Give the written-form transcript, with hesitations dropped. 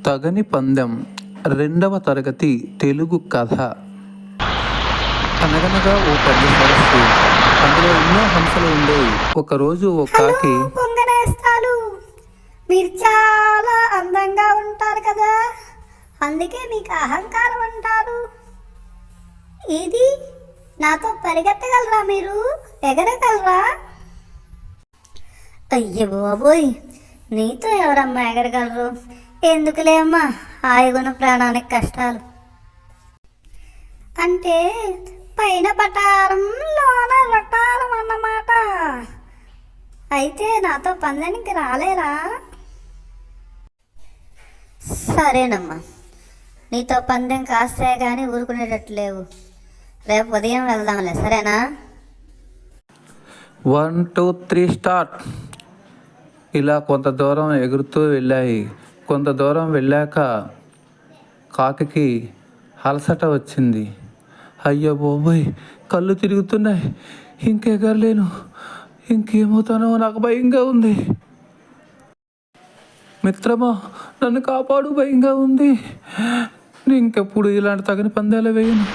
తగని పందెం రెండవ తరగతి తెలుగు కథ. అనగనగా ఓ పెద్ద సరస్సు, అందులో ఎన్నో హంసలు ఉండేవి. ఒకరోజు ఓ కాకి, పొంగనేస్తాలు, మీరు చాలా అందంగా ఉంటారు కదా, అందుకే మీకు అహంకారం అంటారు. ఇది నాతో పరిగెత్తగలరా, మీరు ఎగరగలరా? అయ్యో బాబోయ్, నీతో ఎవరమ్మా ఎగరగలరు? ఎందుకులే అమ్మా, హాయిగుణ ప్రాణానికి కష్టాలు. అంటే పైన పటారం లోన రటారం అన్నమాట. అయితే నాతో పందానికి రాలేరా? సరేనమ్మా, నీతో పందెం కాస్తే కానీ ఊరుకునేటట్టు లేవు. రేపు ఉదయం వెళ్దాంలే, సరేనా? 1 2 3 స్టార్ట్. ఇలా కొంత దూరం ఎగురుతూ వెళ్ళాయి. కొంత దూరం వెళ్ళాక కాకికి అలసట వచ్చింది. అయ్యో బాబోయ్, కళ్ళు తిరుగుతున్నాయి, ఇంకెగరలేను, ఇంకేమవుతానో నాకు భయంగా ఉంది. మిత్రమా, నన్ను కాపాడు, భయంగా ఉంది, ఇంకెప్పుడు ఇలాంటి తగిన పందాలు వేయను.